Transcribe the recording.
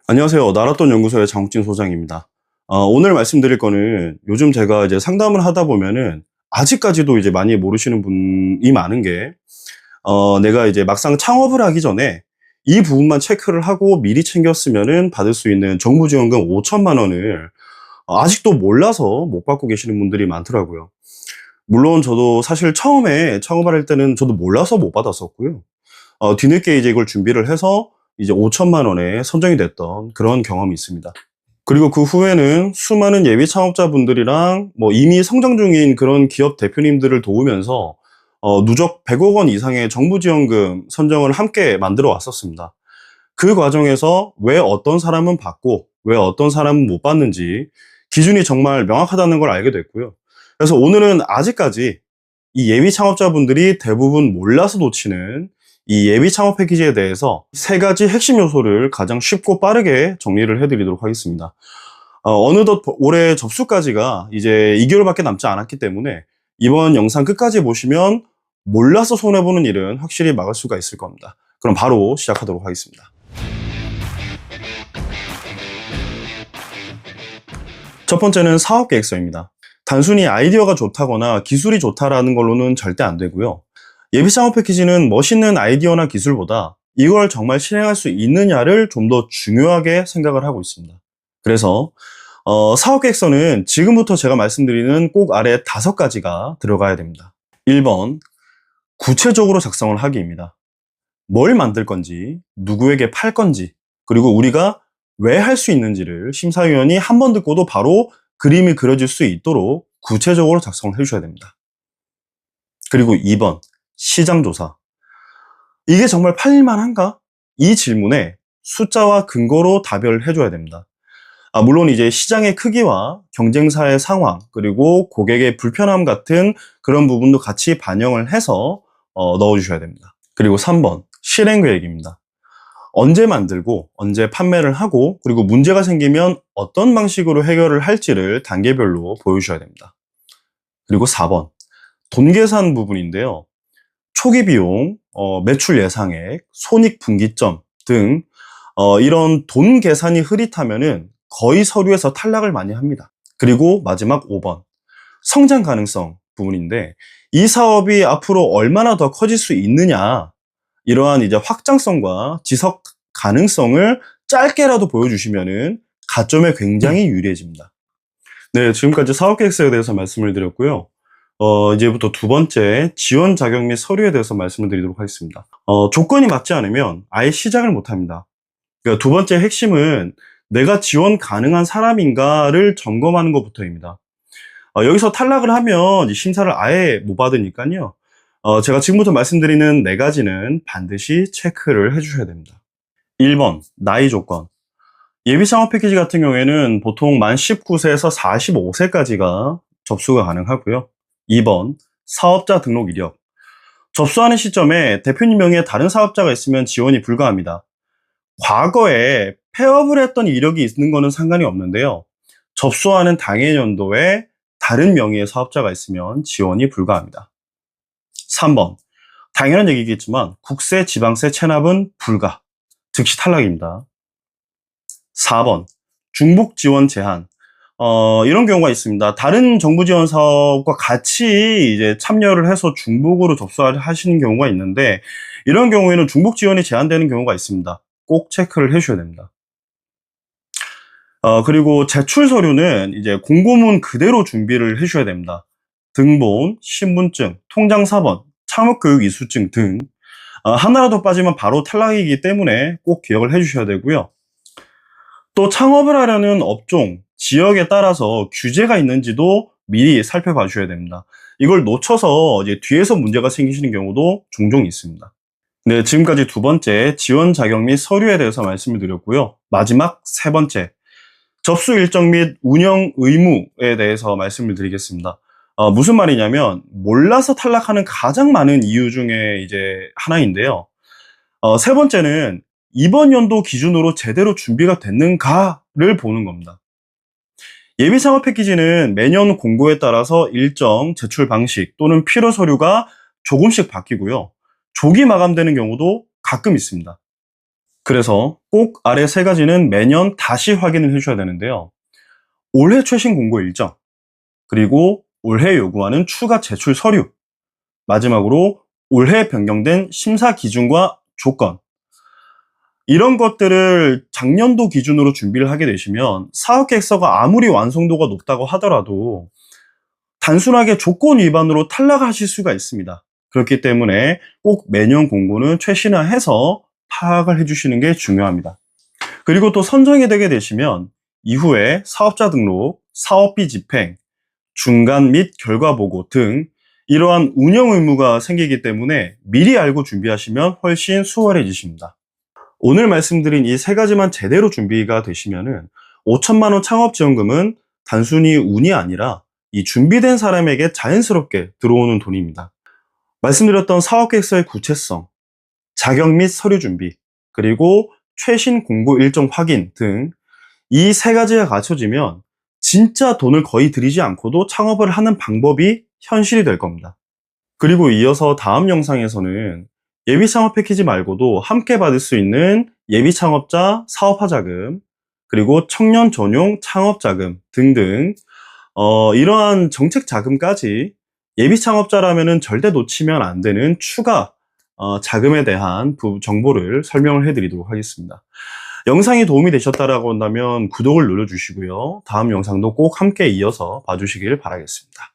안녕하세요. 나랏돈 연구소의 장욱진 소장입니다. 오늘 말씀드릴 거는 요즘 제가 이제 상담을 하다 보면은 아직까지도 이제 많이 모르시는 분이 많은 게, 내가 이제 막상 창업을 하기 전에 이 부분만 체크를 하고 미리 챙겼으면은 받을 수 있는 정부 지원금 5천만 원을 아직도 몰라서 못 받고 계시는 분들이 많더라고요. 물론 저도 사실 처음에 창업을 할 때는 저도 몰라서 못 받았었고요. 뒤늦게 이제 이걸 준비를 해서 이제 5천만 원에 선정이 됐던 그런 경험이 있습니다. 그리고 그 후에는 수많은 예비 창업자분들이랑 뭐 이미 성장 중인 그런 기업 대표님들을 도우면서 누적 100억 원 이상의 정부 지원금 선정을 함께 만들어 왔었습니다. 그 과정에서 왜 어떤 사람은 받고 왜 어떤 사람은 못 받는지 기준이 정말 명확하다는 걸 알게 됐고요. 그래서 오늘은 아직까지 이 예비 창업자분들이 대부분 몰라서 놓치는 이 예비 창업 패키지에 대해서 세 가지 핵심 요소를 가장 쉽고 빠르게 정리를 해드리도록 하겠습니다. 어느덧 올해 접수까지가 이제 2개월밖에 남지 않았기 때문에 이번 영상 끝까지 보시면 몰라서 손해보는 일은 확실히 막을 수가 있을 겁니다. 그럼 바로 시작하도록 하겠습니다. 첫 번째는 사업 계획서입니다. 단순히 아이디어가 좋다거나 기술이 좋다라는 걸로는 절대 안 되고요. 예비 창업 패키지는 멋있는 아이디어나 기술보다 이걸 정말 실행할 수 있느냐를 좀 더 중요하게 생각을 하고 있습니다. 그래서 사업 계획서는 지금부터 제가 말씀드리는 꼭 아래 5가지가 들어가야 됩니다. 1번, 구체적으로 작성을 하기입니다. 뭘 만들 건지, 누구에게 팔 건지, 그리고 우리가 왜 할 수 있는지를 심사위원이 한 번 듣고도 바로 그림이 그려질 수 있도록 구체적으로 작성을 해주셔야 됩니다. 그리고 2번, 시장조사. 이게 정말 팔릴만한가? 이 질문에 숫자와 근거로 답을 해줘야 됩니다. 물론 이제 시장의 크기와 경쟁사의 상황, 그리고 고객의 불편함 같은 그런 부분도 같이 반영을 해서 넣어주셔야 됩니다. 그리고 3번, 실행계획입니다. 언제 만들고, 언제 판매를 하고, 그리고 문제가 생기면 어떤 방식으로 해결을 할지를 단계별로 보여주셔야 됩니다. 그리고 4번, 돈 계산 부분인데요. 초기 비용, 매출 예상액, 손익 분기점 등 이런 돈 계산이 흐릿하면은 거의 서류에서 탈락을 많이 합니다. 그리고 마지막 5번, 성장 가능성 부분인데 이 사업이 앞으로 얼마나 더 커질 수 있느냐, 이러한 이제 확장성과 지속 가능성을 짧게라도 보여주시면은 가점에 굉장히 유리해집니다. 네, 지금까지 사업계획서에 대해서 말씀을 드렸고요. 이제부터 두 번째, 지원 자격 및 서류에 대해서 말씀을 드리도록 하겠습니다. 조건이 맞지 않으면 아예 시작을 못 합니다. 그러니까 두 번째 핵심은 내가 지원 가능한 사람인가를 점검하는 것부터입니다. 여기서 탈락을 하면 심사를 아예 못 받으니까요. 제가 지금부터 말씀드리는 4가지는 반드시 체크를 해주셔야 됩니다. 1번, 나이 조건. 예비 창업 패키지 같은 경우에는 보통 만 19세에서 45세까지가 접수가 가능하고요. 2번, 사업자 등록 이력. 접수하는 시점에 대표님 명의의 다른 사업자가 있으면 지원이 불가합니다. 과거에 폐업을 했던 이력이 있는 거는 상관이 없는데요. 접수하는 당해 연도에 다른 명의의 사업자가 있으면 지원이 불가합니다. 3번, 당연한 얘기겠지만 국세, 지방세 체납은 불가, 즉시 탈락입니다. 4번, 중복 지원 제한. 이런 경우가 있습니다. 다른 정부 지원 사업과 같이 이제 참여를 해서 중복으로 접수하시는 경우가 있는데, 이런 경우에는 중복 지원이 제한되는 경우가 있습니다. 꼭 체크를 해주셔야 됩니다. 그리고 제출 서류는 이제 공고문 그대로 준비를 해주셔야 됩니다. 등본, 신분증, 통장 사본, 창업교육 이수증 등 하나라도 빠지면 바로 탈락이기 때문에 꼭 기억을 해주셔야 되고요. 또 창업을 하려는 업종, 지역에 따라서 규제가 있는지도 미리 살펴봐 주셔야 됩니다. 이걸 놓쳐서 이제 뒤에서 문제가 생기시는 경우도 종종 있습니다. 네, 지금까지 두 번째, 지원 자격 및 서류에 대해서 말씀을 드렸고요. 마지막 세 번째, 접수 일정 및 운영 의무에 대해서 말씀을 드리겠습니다. 무슨 말이냐면 몰라서 탈락하는 가장 많은 이유 중에 이제 하나인데요. 세 번째는 이번 연도 기준으로 제대로 준비가 됐는가를 보는 겁니다. 예비 창업 패키지는 매년 공고에 따라서 일정 제출 방식 또는 필요 서류가 조금씩 바뀌고요. 조기 마감되는 경우도 가끔 있습니다. 그래서 꼭 아래 세 가지는 매년 다시 확인을 해주셔야 되는데요. 올해 최신 공고 일정, 그리고 올해 요구하는 추가 제출 서류, 마지막으로 올해 변경된 심사 기준과 조건, 이런 것들을 작년도 기준으로 준비를 하게 되시면 사업계획서가 아무리 완성도가 높다고 하더라도 단순하게 조건 위반으로 탈락하실 수가 있습니다. 그렇기 때문에 꼭 매년 공고는 최신화해서 파악을 해주시는 게 중요합니다. 그리고 또 선정이 되게 되시면 이후에 사업자 등록, 사업비 집행, 중간 및 결과 보고 등 이러한 운영 의무가 생기기 때문에 미리 알고 준비하시면 훨씬 수월해지십니다. 오늘 말씀드린 이 세 가지만 제대로 준비가 되시면은 5천만 원 창업지원금은 단순히 운이 아니라 이 준비된 사람에게 자연스럽게 들어오는 돈입니다. 말씀드렸던 사업계획서의 구체성, 자격 및 서류 준비, 그리고 최신 공고 일정 확인 등 이 세 가지가 갖춰지면 진짜 돈을 거의 들이지 않고도 창업을 하는 방법이 현실이 될 겁니다. 그리고 이어서 다음 영상에서는 예비 창업 패키지 말고도 함께 받을 수 있는 예비 창업자 사업화 자금, 그리고 청년 전용 창업 자금 등등 이러한 정책 자금까지 예비 창업자라면은 절대 놓치면 안 되는 추가 자금에 대한 정보를 설명을 해드리도록 하겠습니다. 영상이 도움이 되셨다라고 한다면 구독을 눌러주시고요. 다음 영상도 꼭 함께 이어서 봐주시길 바라겠습니다.